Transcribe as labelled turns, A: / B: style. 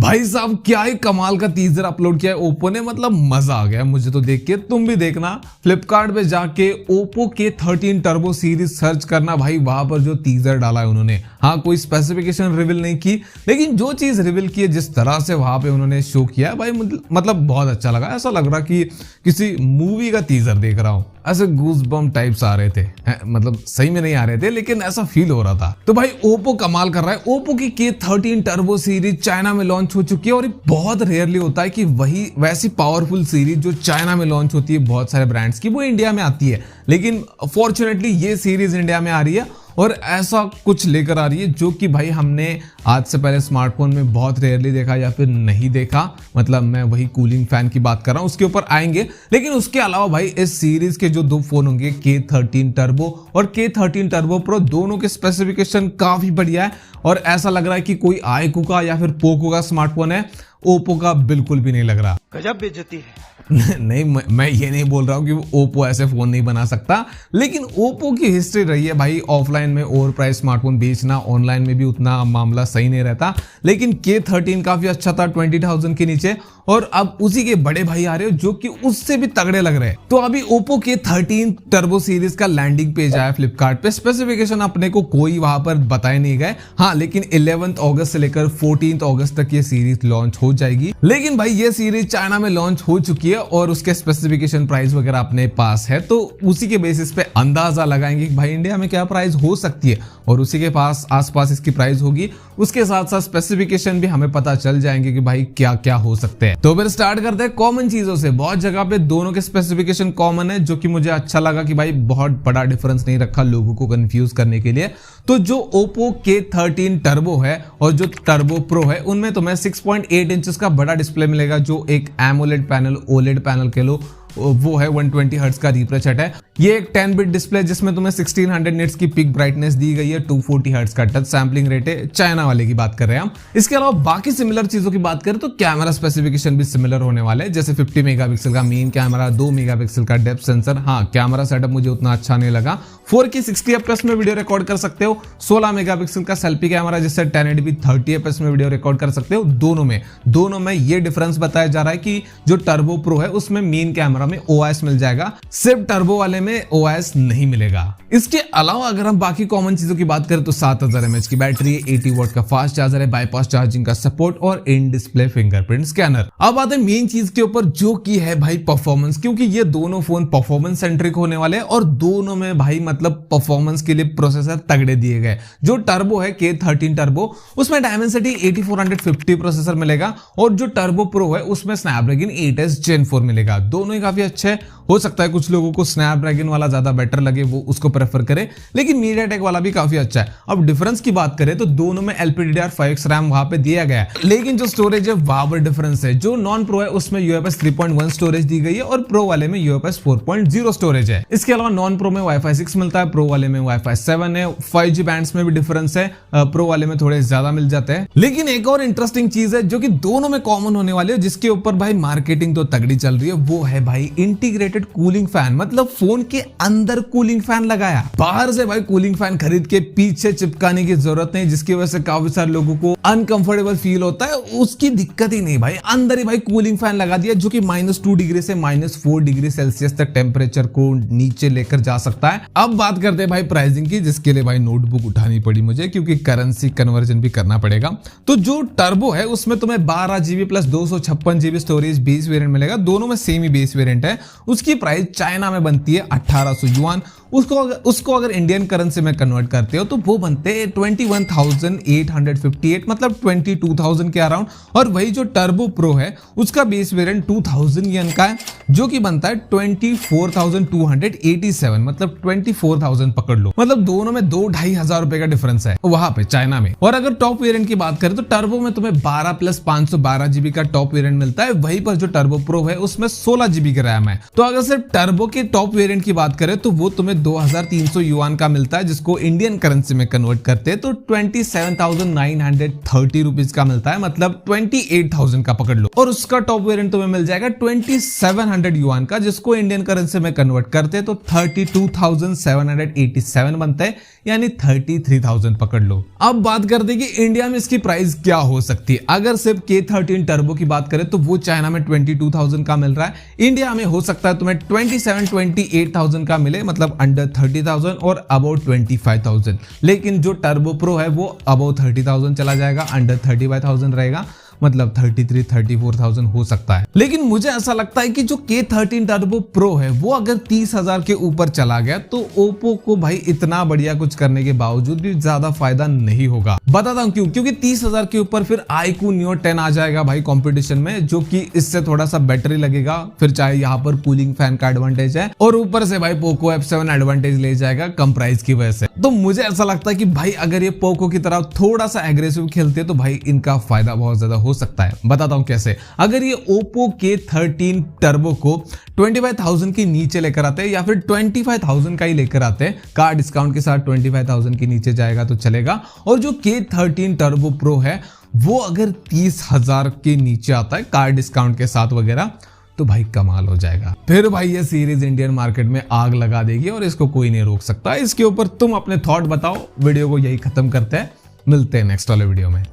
A: भाई साहब क्या ही कमाल का टीजर अपलोड किया है ओप्पो ने, मतलब मजा आ गया मुझे तो देख के। तुम भी देखना, फ्लिपकार्ट पे जाके ओप्पो के 13 टर्बो सीरीज सर्च करना भाई, वहां पर जो टीजर डाला है उन्होंने। हाँ, कोई स्पेसिफिकेशन रिवील नहीं की, लेकिन जो चीज रिवील की है, जिस तरह से वहां पे उन्होंने शो किया है भाई, मतलब बहुत अच्छा लगा। ऐसा लग रहा कि किसी मूवी का टीजर देख रहा हूँ। ऐसे गूज़बम्प टाइप्स आ रहे थे, मतलब सही में नहीं आ रहे थे, लेकिन ऐसा फील हो रहा था। तो भाई ओप्पो कमाल कर रहा है। ओप्पो की K13 टर्बो सीरीज चाइना में लॉन्च हो चुकी है, और ये बहुत रेयरली होता है कि वही वैसी पावरफुल सीरीज जो चाइना में लॉन्च होती है बहुत सारे ब्रांड्स की, वो इंडिया में आती है। लेकिन फॉर्चुनेटली ये सीरीज इंडिया में आ रही है, और ऐसा कुछ लेकर आ रही है जो कि भाई हमने आज से पहले स्मार्टफोन में बहुत रेयरली देखा या फिर नहीं देखा। मतलब मैं वही कूलिंग फैन की बात कर रहा हूं, उसके ऊपर आएंगे। लेकिन उसके अलावा भाई इस सीरीज के जो दो फोन होंगे, K13 टर्बो और K13 टर्बो प्रो, दोनों के स्पेसिफिकेशन काफी बढ़िया है। और ऐसा लग रहा है कि कोई आईक्यू का या फिर पोको का स्मार्टफोन है। ओप्पो का बिल्कुल भी नहीं लग रहा।
B: गजब बेइज्जती है।
A: नहीं, मैं ये नहीं बोल रहा हूँ कि ओप्पो ऐसे फोन नहीं बना सकता, लेकिन ओप्पो की हिस्ट्री रही है भाई ऑफलाइन में ओवर प्राइस स्मार्टफोन बेचना, ऑनलाइन में भी उतना मामला सही नहीं रहता। लेकिन K13 काफी अच्छा था 20,000 के नीचे, और अब उसी के बड़े भाई आ रहे हो जो कि उससे भी तगड़े लग रहे हैं। तो अभी ओप्पो K13 टर्बो सीरीज का लैंडिंग पेज आया फ्लिपकार्ट पे। स्पेसिफिकेशन अपने को कोई वहां पर बताए नहीं गए। हाँ, लेकिन 11 अगस्त से लेकर 14 अगस्त तक ये सीरीज लॉन्च हो जाएगी। लेकिन भाई ये सीरीज चाइना में लॉन्च हो चुकी है, और उसके स्पेसिफिकेशन प्राइस वगैरह अपने पास है, तो उसी के बेसिस पे अंदाजा लगाएंगे कि भाई इंडिया में क्या प्राइस हो सकती है, और उसी के पास आसपास इसकी प्राइस होगी। उसके साथ साथ स्पेसिफिकेशन भी हमें पता चल जाएंगे कि भाई क्या क्या हो सकते हैं। तो फिर स्टार्ट करते हैं कॉमन चीजों से। बहुत जगह पे दोनों के स्पेसिफिकेशन कॉमन है, जो कि मुझे अच्छा लगा कि भाई बहुत बड़ा डिफरेंस नहीं रखा लोगों को कंफ्यूज करने के लिए। तो जो ओप्पो K13 टर्बो है और जो टर्बो प्रो है, उनमें तुम्हें 6.8 इंचेस का बड़ा डिस्प्ले मिलेगा, जो एक एमोलेड पैनल, ओलेड पैनल के लो वो है। 120 हर्ट्ज का रिफ्रेश रेट है। ये एक 10 बिट डिस्प्ले जिसमें तुम्हें 1600 निट्स की पिक ब्राइटनेस दी गई है। 240 हर्ट्ज का टच सैंपलिंग रेट है। चाइना वाले की बात कर रहे हैं हम। इसके अलावा बाकी सिमिलर चीजों की बात करें तो कैमरा स्पेसिफिकेशन भी सिमिलर होने वाले हैं, जैसे 50 मेगापिक्सल का मेन कैमरा, 2 मेगापिक्सल का डेप्थ सेंसर। हाँ, कैमरा सेटअप मुझे उतना अच्छा नहीं लगा। 4K 60 fps में वीडियो रिकॉर्ड कर सकते हो। 16 मेगापिक्सल का सेल्फी कैमरा, जिससे 1080p 30 fps में वीडियो रिकॉर्ड कर सकते हो। दोनों में ये डिफरेंस बताया जा रहा है कि जो टर्बो प्रो है उसमें मेन कैमरा में OIS मिल जाएगा, सिर्फ टर्बो वाले में OIS नहीं मिलेगा। इसके अलावा अगर हम बाकी कॉमन चीजों की बात करें तो 7000 mAh की बैटरी, 80 वॉट का फास्ट चार्जर है, बाईपास चार्जिंग का सपोर्ट और इन डिस्प्ले फिंगरप्रिंट स्कैनर। अब आते हैं मेन चीज के ऊपर, जो की है भाई परफॉर्मेंस, क्योंकि ये दोनों फोन परफॉर्मेंस सेंट्रिक होने वाले हैं, और दोनों में भाई मतलब परफॉर्मेंस के लिए प्रोसेसर तगड़े दिए गए। जो टर्बो है K13 टर्बो, उसमें डायमेंसिटी 8450 प्रोसेसर मिलेगा, और जो टर्बो प्रो है उसमें स्नैपड्रैगन 8s Gen 4 मिलेगा। दोनों ही काफी अच्छे। हो सकता है कुछ लोगों को स्नैपड्रैगन वाला ज्यादा बेटर लगे, वो उसको प्रेफर करें, लेकिन मीडियाटेक वाला भी काफी अच्छा है। अब डिफरेंस की बात करें तो दोनों में LPDDR5X रैम वहां पे दिया गया है, लेकिन जो स्टोरेज है वहां पर डिफरेंस है। जो नॉन प्रो है उसमें UFS 3.1 स्टोरेज दी गई है, और प्रो वाले में UFS 4.0 स्टोरेज है। इसके अलावा नॉन प्रो में Wi-Fi 6 मिलता है, प्रो वाले में Wi-Fi 7 है। 5G बैंड्स में भी डिफरेंस है, प्रो वाले में थोड़े ज्यादा मिल जाते हैं। लेकिन एक और इंटरेस्टिंग चीज है जो कि दोनों में कॉमन होने वाली है, जिसके ऊपर भाई मार्केटिंग तो तगड़ी चल रही है, वो है भाई इंटीग्रेटेड कूलिंग फैन। मतलब फोन के अंदर कूलिंग फैन लगाया, बाहर से भाई कूलिंग फैन खरीद के पीछे चिपकाने की जरूरत नहीं, जिसकी वजह से काफी सारे लोगों को अनकंफर्टेबल फील होता है। उसकी दिक्कत ही नहीं भाई, अंदर ही भाई कूलिंग फैन लगा दिया, जो कि -2 डिग्री से -4 डिग्री सेल्सियस तक टेम्परेचर को नीचे लेकर जा सकता है। अब बात करते हैं भाई प्राइसिंग की, जिसके लिए भाई नोटबुक उठानी पड़ी मुझे, क्योंकि करेंसी कन्वर्जन भी करना पड़ेगा। तो जो टर्बो है उसमें तुम्हें 12GB plus 256GB storage base variant मिलेगा। दोनों में सेम ही बेस वेरिएंट है। उसकी प्राइस चाइना में बनती है 1800 युआन। उसको अगर इंडियन करेंसी में कन्वर्ट करते हो तो वो बनते हैं 21,858, मतलब 22,000 के अराउंड। और वही जो टर्बो प्रो है उसका बेस वेरिएंट 2000 येन का है, जो कि बनता है 24,287, मतलब 24,000 पकड़ लो। मतलब दोनों में 2-2.5 हजार रुपए का डिफरेंस है वहां पे चाइना में। और अगर टॉप वेरिएंट की बात करें तो टर्बो में तुम्हें 12 प्लस 512GB का टॉप वेरिएंट मिलता है। वहीं पर जो टर्बो प्रो है उसमें 16GB का रैम है। तो अगर सिर्फ टर्बो के टॉप वेरिएंट की बात करें तो वो तुम्हें 2300 युआन का मिलता है, जिसको इंडियन करेंसी में कन्वर्ट करते हैं तो 27,930 रुपीज का मिलता है, मतलब 28,000 का पकड़ लो। और उसका टॉप वेरिएंट तुम्हें मिल जाएगा 2700 युआन का, जिसको इंडियन करेंसी में कन्वर्ट करते हैं तो 32,787 बनता है, यानी 33,000 पकड़ लो। अब बात करते हैं कि इंडिया में इसकी प्राइस क्या हो सकती है। अगर सिर्फ K13 टर्बो की बात करें तो वो चाइना में 22,000 का मिल रहा है, इंडिया में हो सकता है तुम्हें 28,000 का मिले, मतलब अंडर 30,000 और अबाउट 25,000। लेकिन जो टर्बो प्रो है वो अबाउट 30,000 चला जाएगा, अंडर 35,000 रहेगा, मतलब 33,000-34,000 हो सकता है। लेकिन मुझे ऐसा लगता है कि जो K13 टर्बो प्रो है वो अगर 30,000 के ऊपर चला गया तो ओप्पो को भाई इतना बढ़िया कुछ करने के बावजूद भी ज्यादा फायदा नहीं होगा। बताता हूं क्यों। क्योंकि 30,000 के ऊपर फिर iQOO Neo 10 आ जाएगा भाई कंपटीशन में, जो कि इससे थोड़ा सा बेटर ही लगेगा। फिर चाहे यहाँ पर कूलिंग फैन का एडवांटेज है और ऊपर से भाई पोको F7 एडवांटेज ले जाएगा कम प्राइस की वजह से। तो मुझे ऐसा लगता है कि भाई अगर ये पोको की तरह थोड़ा सा एग्रेसिव खेलते तो भाई इनका फायदा बहुत ज्यादा हो सकता है। बताता हूं कैसे। अगर ये ओप्पो K13 टर्बो को 25,000 के नीचे लेकर आते हैं या फिर 25,000 का ही लेकर आते हैं, कार डिस्काउंट के साथ 25,000 के नीचे जाएगा तो चलेगा। और जो K13 टर्बो प्रो है वो अगर 30,000 के नीचे आता है कार डिस्काउंट के साथ वगैरह, तो भाई कमाल हो जाएगा। फिर भाई ये सीरीज इंडियन मार्केट में आग लगा देगी और इसको कोई नहीं रोक सकता। इसके ऊपर तुम अपने थॉट बताओ। वीडियो को यही खत्म करते हैं, मिलते हैं नेक्स्ट वाले वीडियो में।